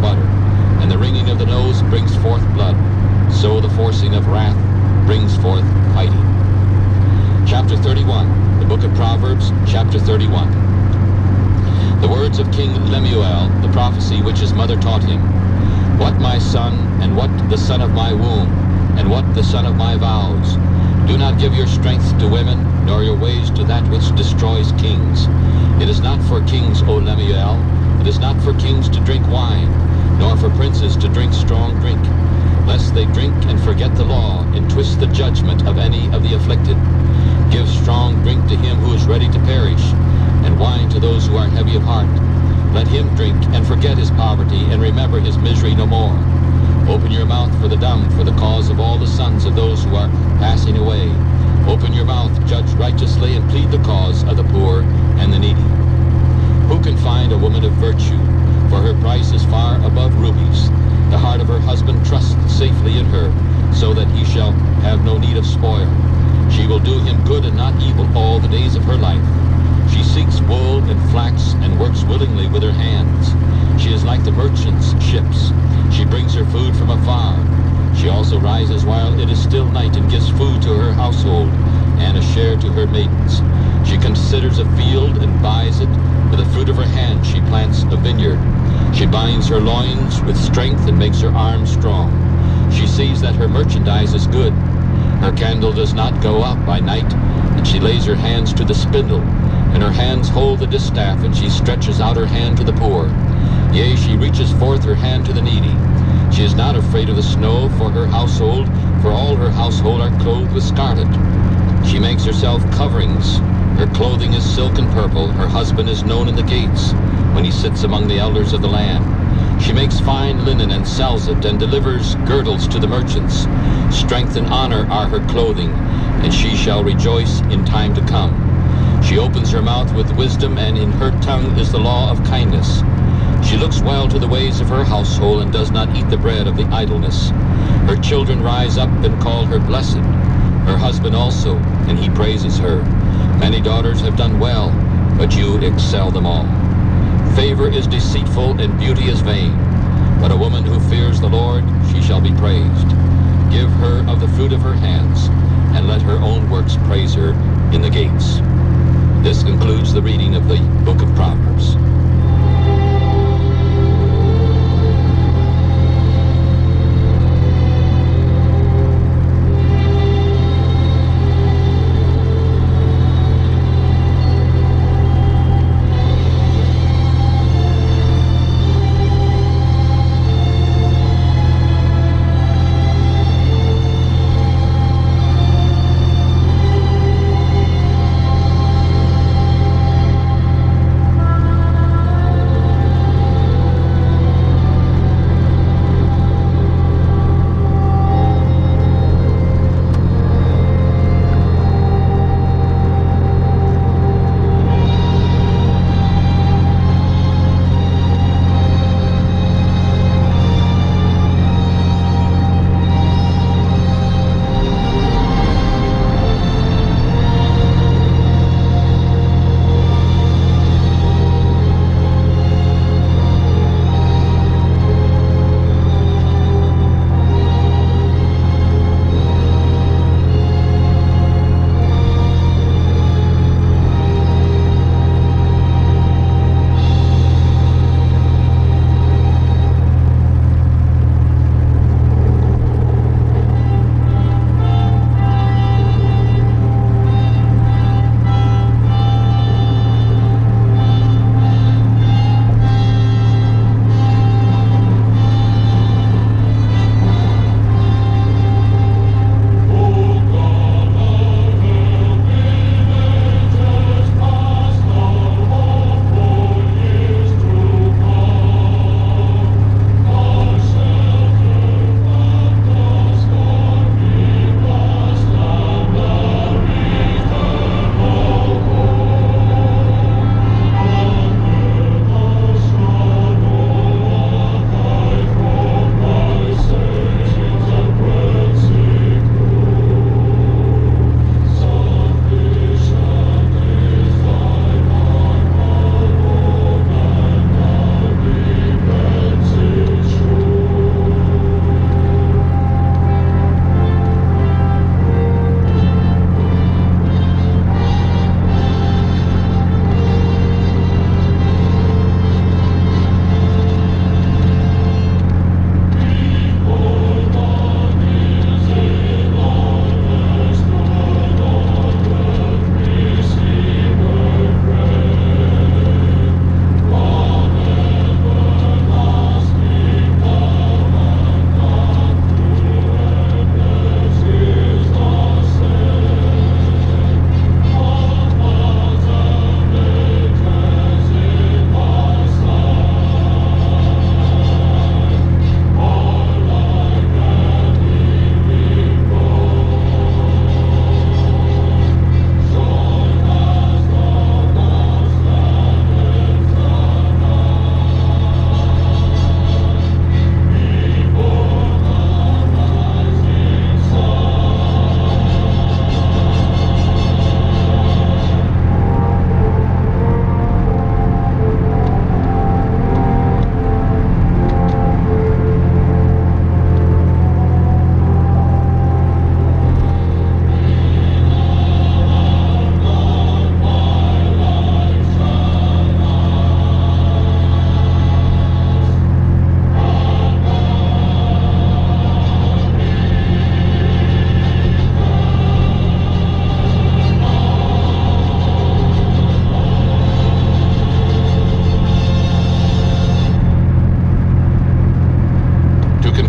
butter, and the wringing of the nose brings forth blood. So the forcing of wrath brings forth fighting. Chapter 31, the book of Proverbs, chapter 31. The words of King Lemuel, the prophecy which his mother taught him. What, my son, and what the son of my womb, and what the son of my vows? Do not give your strength to women, nor your ways to that which destroys kings. It is not for kings, O Lemuel, it is not for kings to drink wine, nor for princes to drink strong drink, lest they drink and forget the law, and twist the judgment of any of the afflicted. Give strong drink to him who is ready to perish, and wine to those who are heavy of heart. Let him drink and forget his poverty, and remember his misery no more. Open your mouth for the dumb, for the cause of all the sons of those who are passing away. Open your mouth, judge righteously, and plead the cause of the poor and the needy. Who can find a woman of virtue? For her price is far above rubies. The heart of her husband trusts safely in her, so that he shall have no need of spoil. She will do him good and not evil all the days of her life. She seeks wool and flax and works willingly with her hands. She is like the merchant's ships. She brings her food from afar. She also rises while it is still night and gives food to her household and a share to her maidens. She considers a field and buys it. With the fruit of her hand she plants a vineyard. She binds her loins with strength and makes her arms strong. She sees that her merchandise is good. Her candle does not go out by night, and she lays her hands to the spindle, and her hands hold the distaff, and she stretches out her hand to the poor. Yea, she reaches forth her hand to the needy. She is not afraid of the snow for her household, for all her household are clothed with scarlet. She makes herself coverings. Her clothing is silk and purple. Her husband is known in the gates, when he sits among the elders of the land. She makes fine linen and sells it, and delivers girdles to the merchants. Strength and honor are her clothing, and she shall rejoice in time to come. She opens her mouth with wisdom, and in her tongue is the law of kindness. She looks well to the ways of her household, and does not eat the bread of the idleness. Her children rise up and call her blessed, her husband also, and he praises her. Many daughters have done well, but you excel them all. Favor is deceitful, and beauty is vain, but a woman who fears the Lord, she shall be praised. Give her of the fruit of her hands, and let her own works praise her in the gates. This concludes the reading of the book of Proverbs.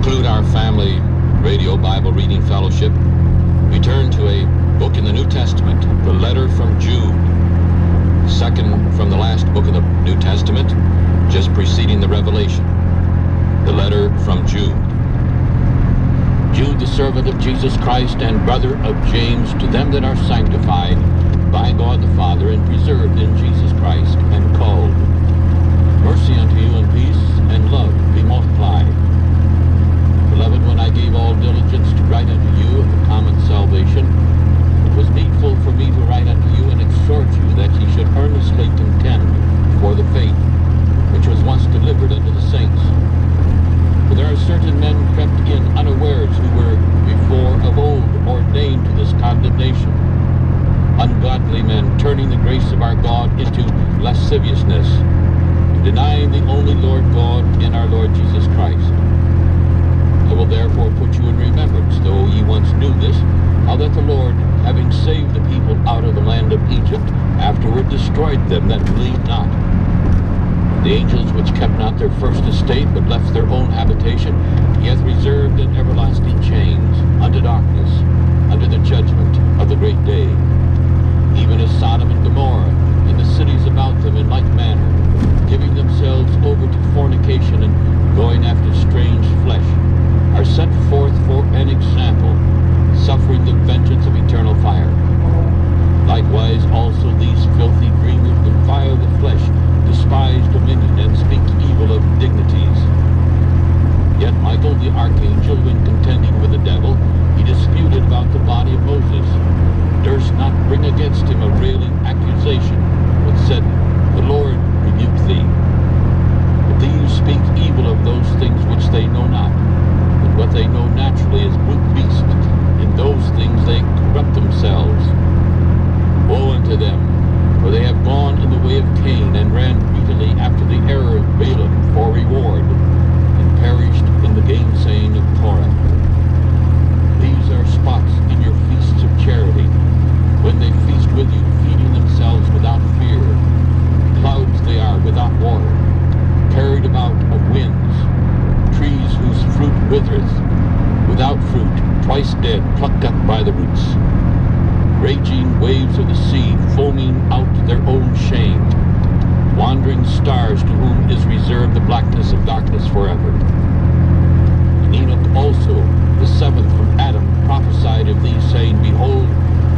conclude our family radio Bible reading fellowship, we turn to a book in the New Testament, the letter from Jude, second from the last book of the New Testament, just preceding the Revelation, the letter from Jude. Jude, the servant of Jesus Christ and brother of James, to them that are sanctified by God the Father and preserved in Jesus Christ and called, mercy unto you and peace and love be multiplied. Beloved, when I gave all diligence to write unto you of the common salvation, it was needful for me to write unto you and exhort you that ye should earnestly contend for the faith which was once delivered unto the saints. For there are certain men crept in unawares who were before of old ordained to this condemnation, ungodly men turning the grace of our God into lasciviousness, and denying the only Lord God and our Lord Jesus Christ. I will therefore put you in remembrance, though ye once knew this, how that the Lord, having saved the people out of the land of Egypt, afterward destroyed them that believed not. The angels which kept not their first estate, but left their own habitation, he hath reserved in everlasting chains, unto darkness, under the judgment of the great day. Even as Sodom and Gomorrah, and the cities about them in like manner, giving themselves over to fornication and going after strange flesh, are sent forth for an example, suffering the vengeance of eternal fire. Likewise also these filthy dreamers defile the flesh, despise dominion, and speak evil of dignities. Yet Michael the archangel, when contending with the devil, he disputed about the body of Moses, durst not bring against him a railing accusation, but said, The Lord rebuke thee. But these speak evil of those things which they know not, but what they know naturally is brute beast. In those things they corrupt themselves. Woe unto them, for they have gone in the way of Cain, and ran greedily after the error of Balaam for reward, and perished in the gainsaying of Korah. These are spots in your feasts of charity, when they feast with you, feeding themselves without fear. Clouds they are without water, carried about of winds, trees whose fruit withereth, without fruit, twice dead, plucked up by the roots. Raging waves of the sea, foaming out their own shame. Wandering stars, to whom is reserved the blackness of darkness forever. And Enoch also, the seventh from Adam, prophesied of these, saying, Behold,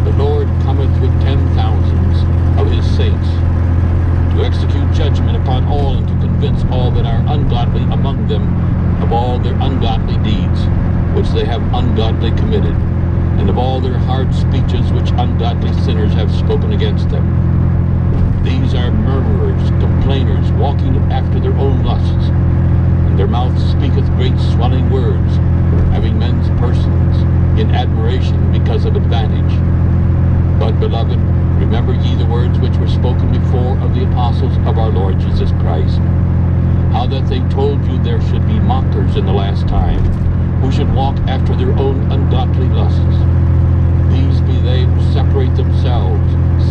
the Lord cometh with 10,000s of his saints, to execute judgment upon all, and to convince all that are ungodly among them of all their ungodly deeds, which they have ungodly committed, and of all their hard speeches which ungodly sinners have spoken against them. These are murmurers, complainers, walking after their own lusts, and their mouth speaketh great swelling words, having men's persons in admiration because of advantage. But, beloved, remember ye the words which were spoken before of the apostles of our Lord Jesus Christ, how that they told you there should be mockers in the last time, who should walk after their own ungodly lusts. These be they who separate themselves,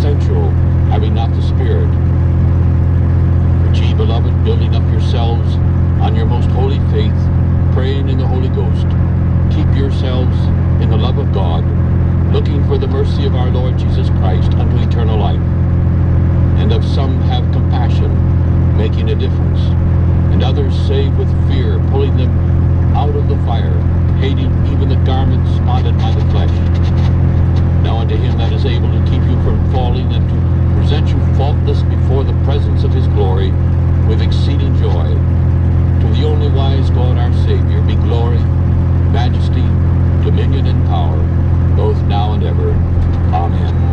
sensual, having not the Spirit. But ye, beloved, building up yourselves on your most holy faith, praying in the Holy Ghost, keep yourselves in the love of God, looking for the mercy of our Lord Jesus Christ unto eternal life. And of some have compassion, making a difference, and others save with fear, pulling them out of the fire, hating even the garment spotted by the flesh. Now unto him that is able to keep you from falling, and to present you faultless before the presence of his glory with exceeding joy, to the only wise God our Savior be glory, majesty, dominion, and power, both now and ever. Amen.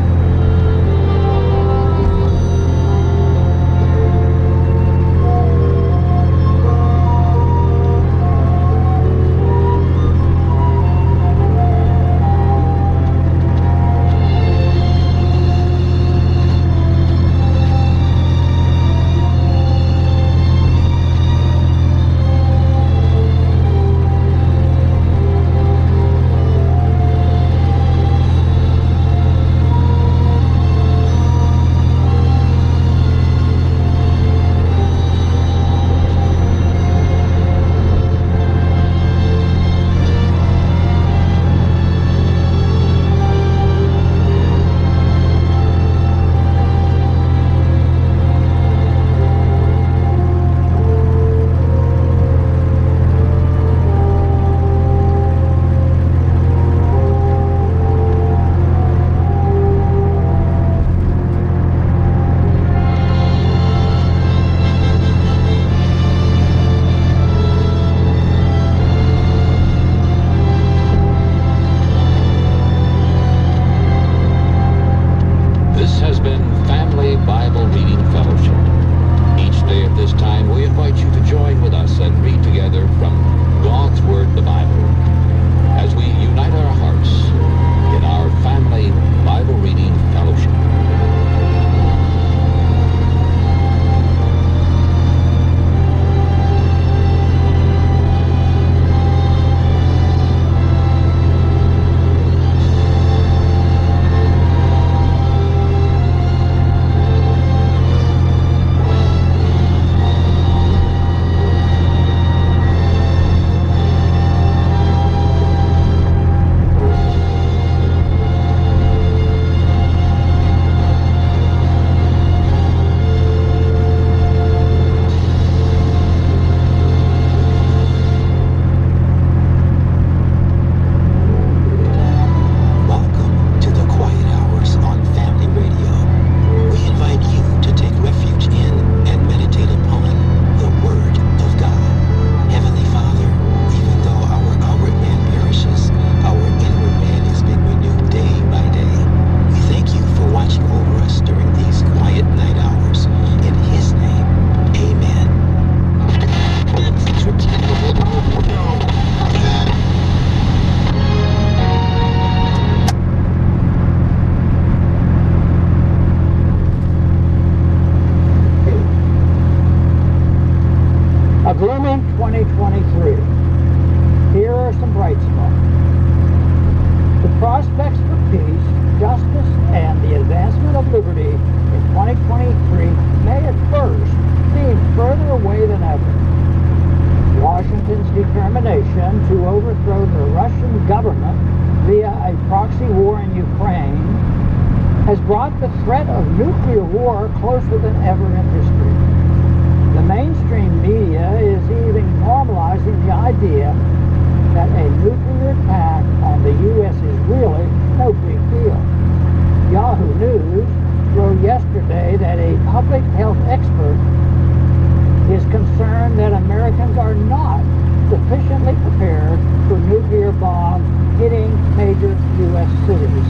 2023. Here are some bright spots. The prospects for peace, justice, and the advancement of liberty in 2023 may at first seem further away than ever. Washington's determination to overthrow the Russian government via a proxy war in Ukraine has brought the threat of nuclear war closer than ever in history. The mainstream media is even normalizing the idea that a nuclear attack on the U.S. is really no big deal. Yahoo News wrote yesterday that a public health expert is concerned that Americans are not sufficiently prepared for nuclear bombs hitting major U.S. cities.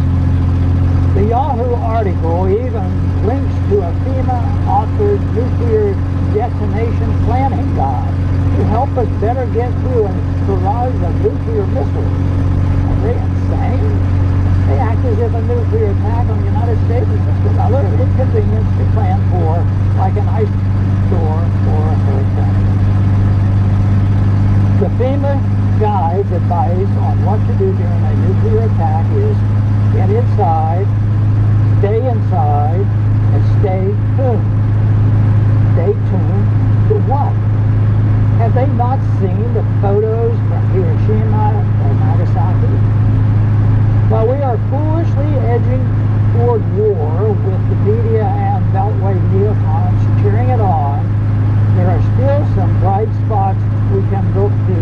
The Yahoo article even links to a FEMA-authored nuclear detonation planning guide to help us better get through a barrage of nuclear missiles. Are they insane? They act as if a nuclear attack on the United States is just another inconvenience to plan for, like an ice storm or a hurricane. The FEMA guide's advice on what to do during a nuclear attack is get inside, stay inside, and stay tuned. Stay tuned to what? Have they not seen the photos from Hiroshima or Nagasaki? While we are foolishly edging toward war with the media and Beltway neocons cheering it on, there are still some bright spots we can look to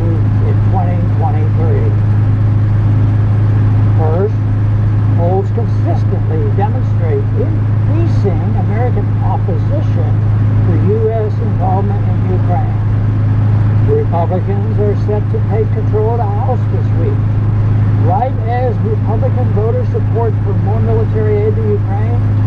in 2023. First, polls consistently demonstrate increasing American opposition for U.S. involvement in Ukraine. Republicans are set to take control of the House this week. Right as Republican voter support for more military aid to Ukraine